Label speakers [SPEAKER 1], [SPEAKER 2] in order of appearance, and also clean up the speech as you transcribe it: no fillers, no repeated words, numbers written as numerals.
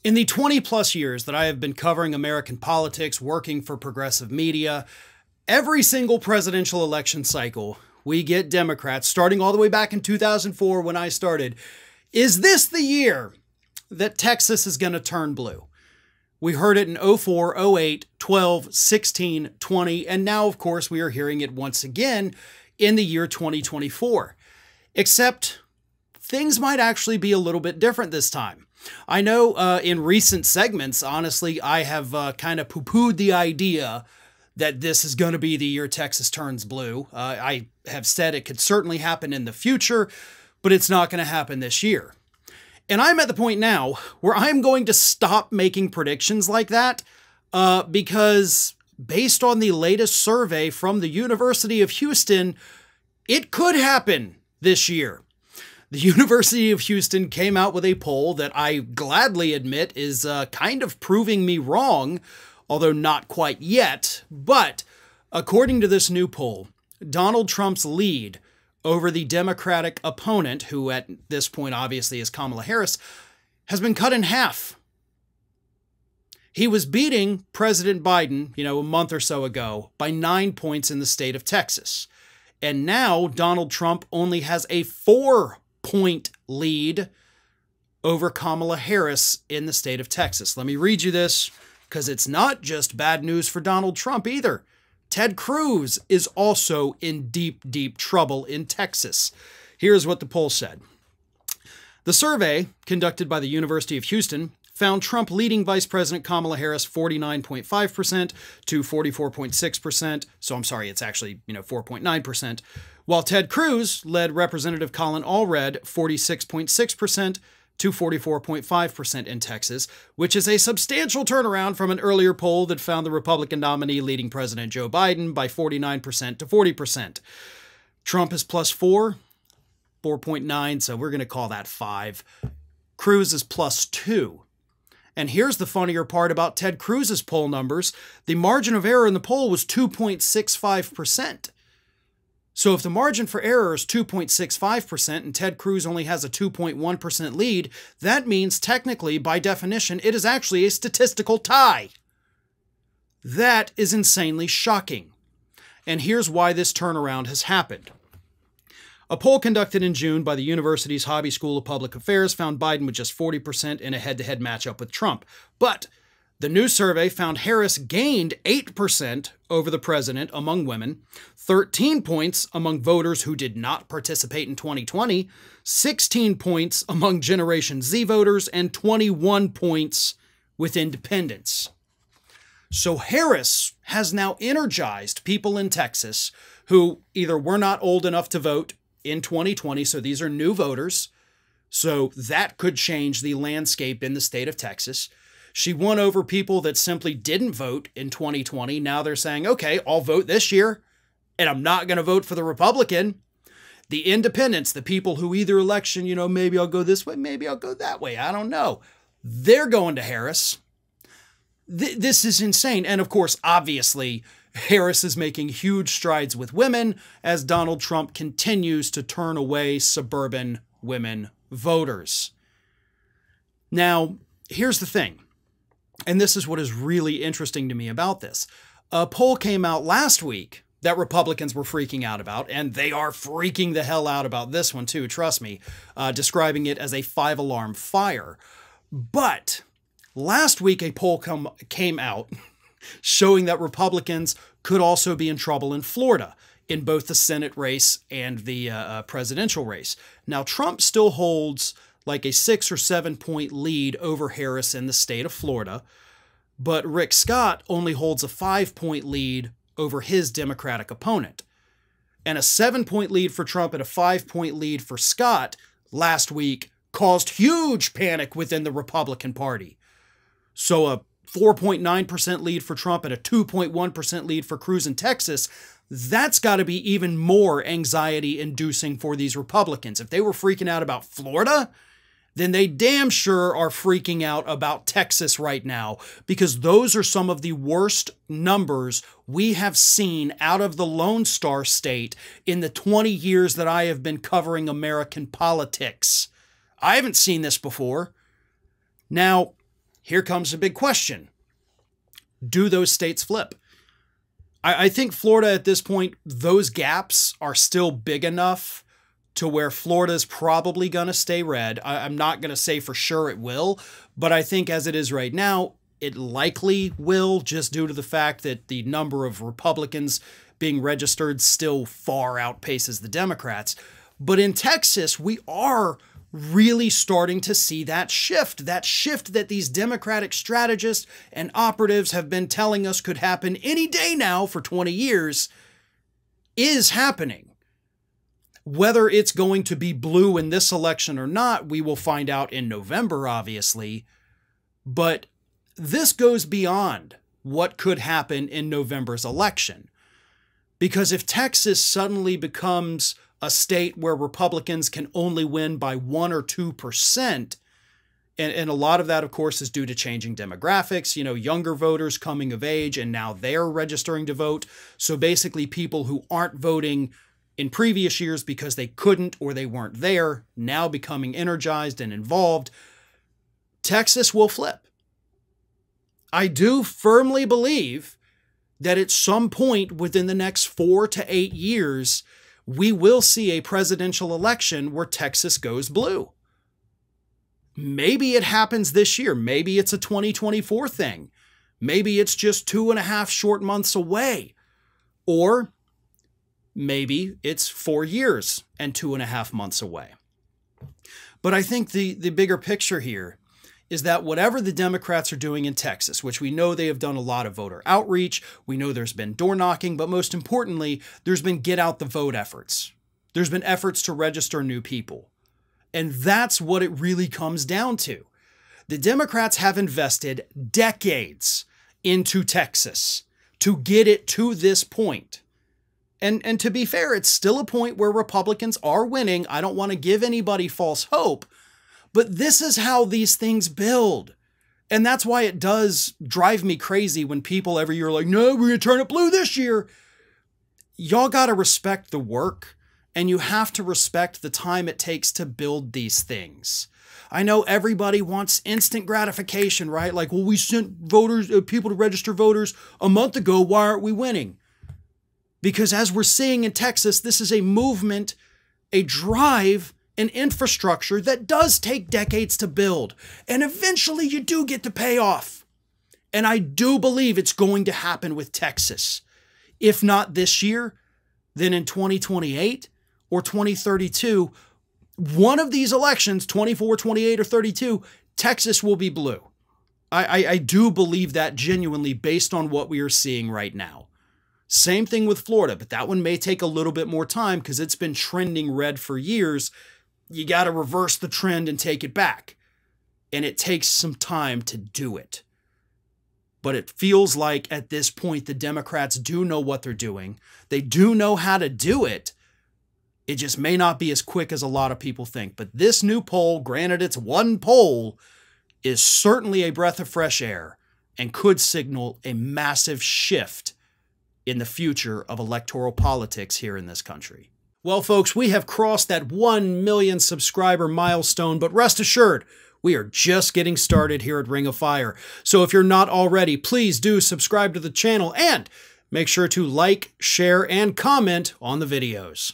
[SPEAKER 1] In the 20 plus years that I have been covering American politics, working for progressive media, every single presidential election cycle, we get Democrats, starting all the way back in 2004 when I started. Is this the year that Texas is going to turn blue? We heard it in 04, 08, 12, 16, 20, and now, of course, we are hearing it once again in the year 2024. Except things might actually be a little bit different this time. I know in recent segments, honestly, I have kind of poo-pooed the idea that this is going to be the year Texas turns blue. I have said it could certainly happen in the future, but it's not going to happen this year. And I'm at the point now where I'm going to stop making predictions like that because based on the latest survey from the University of Houston, it could happen this year. The University of Houston came out with a poll that I gladly admit is kind of proving me wrong, although not quite yet. But according to this new poll, Donald Trump's lead over the Democratic opponent, who at this point obviously is Kamala Harris, has been cut in half. He was beating President Biden, a month or so ago by 9 points in the state of Texas. And now Donald Trump only has a 4-point lead over Kamala Harris in the state of Texas. Let me read you this, because it's not just bad news for Donald Trump either. Ted Cruz is also in deep, deep trouble in Texas. Here's what the poll said. The survey, conducted by the University of Houston, found Trump leading Vice President Kamala Harris 49.5% to 44.6%. So I'm sorry, it's actually, 4.9%. While Ted Cruz led Representative Colin Allred 46.6% to 44.5% in Texas, which is a substantial turnaround from an earlier poll that found the Republican nominee leading President Joe Biden by 49% to 40%. Trump is plus 4.9, so we're going to call that 5. Cruz is plus 2. And here's the funnier part about Ted Cruz's poll numbers. The margin of error in the poll was 2.65%. So if the margin for error is 2.65% and Ted Cruz only has a 2.1% lead, that means technically, by definition, it is actually a statistical tie. That is insanely shocking. And here's why this turnaround has happened. A poll conducted in June by the university's Hobby School of Public Affairs found Biden with just 40% in a head-to-head matchup with Trump. But the new survey found Harris gained 8% over the president among women, 13 points among voters who did not participate in 2020, 16 points among Generation Z voters, and 21 points with independents. So Harris has now energized people in Texas who either were not old enough to vote in 2020, so these are new voters, so that could change the landscape in the state of Texas. She won over people that simply didn't vote in 2020. Now they're saying, okay, I'll vote this year, and I'm not going to vote for the Republican. The independents, the people who either election, maybe I'll go this way, maybe I'll go that way, I don't know. They're going to Harris. This is insane. And of course, obviously, Harris is making huge strides with women as Donald Trump continues to turn away suburban women voters. Now, here's the thing. And this is what is really interesting to me about this. A poll came out last week that Republicans were freaking out about, and they are freaking the hell out about this one too, trust me, describing it as a 5-alarm fire. But last week a poll came out showing that Republicans could also be in trouble in Florida in both the Senate race and the presidential race. Now, Trump still holds like a 6 or 7 point lead over Harris in the state of Florida, but Rick Scott only holds a 5-point lead over his Democratic opponent. And a 7-point lead for Trump and a 5-point lead for Scott last week caused huge panic within the Republican Party. So a 4.9% lead for Trump and a 2.1% lead for Cruz in Texas, that's got to be even more anxiety-inducing for these Republicans. If they were freaking out about Florida, then they damn sure are freaking out about Texas right now, because those are some of the worst numbers we have seen out of the Lone Star State in the 20 years that I have been covering American politics. I haven't seen this before. Now, here comes the big question. Do those states flip? I think Florida at this point, those gaps are still big enough to where Florida's probably going to stay red. I'm not going to say for sure it will, but I think as it is right now, it likely will, just due to the fact that the number of Republicans being registered still far outpaces the Democrats. But in Texas, we are really starting to see that shift that these Democratic strategists and operatives have been telling us could happen any day now for 20 years is happening. Whether it's going to be blue in this election or not, we will find out in November, obviously. But this goes beyond what could happen in November's election. Because if Texas suddenly becomes a state where Republicans can only win by 1 or 2%, and a lot of that, of course, is due to changing demographics, younger voters coming of age, and now they're registering to vote. So basically people who aren't voting in previous years because they couldn't or they weren't there, now becoming energized and involved, Texas will flip. I do firmly believe that at some point within the next 4 to 8 years, we will see a presidential election where Texas goes blue. Maybe it happens this year. Maybe it's a 2024 thing. Maybe it's just 2.5 short months away. Or maybe it's 4 years and 2.5 months away. But I think the bigger picture here is that whatever the Democrats are doing in Texas, which we know they have done a lot of voter outreach, we know there's been door knocking, but most importantly, there's been get out the vote efforts. There's been efforts to register new people. And that's what it really comes down to. The Democrats have invested decades into Texas to get it to this point. And to be fair, it's still a point where Republicans are winning. I don't want to give anybody false hope. But this is how these things build. And that's why it does drive me crazy when people every year are like, no, we're going to turn it blue this year. Y'all got to respect the work, and you have to respect the time it takes to build these things. I know everybody wants instant gratification, right? Like, well, we sent people to register voters a month ago. Why aren't we winning? Because as we're seeing in Texas, this is a movement, a drive, an infrastructure that does take decades to build. And eventually you do get the payoff. And I do believe it's going to happen with Texas. If not this year, then in 2028 or 2032, one of these elections, 24, 28, or 32, Texas will be blue. I do believe that genuinely based on what we are seeing right now. Same thing with Florida, but that one may take a little bit more time because it's been trending red for years. You got to reverse the trend and take it back. And it takes some time to do it. But it feels like at this point, the Democrats do know what they're doing. They do know how to do it. It just may not be as quick as a lot of people think. But this new poll, granted it's one poll, is certainly a breath of fresh air and could signal a massive shift in the future of electoral politics here in this country. Well, folks, we have crossed that 1 million subscriber milestone, but rest assured, we are just getting started here at Ring of Fire. So if you're not already, please do subscribe to the channel and make sure to like, share, and comment on the videos.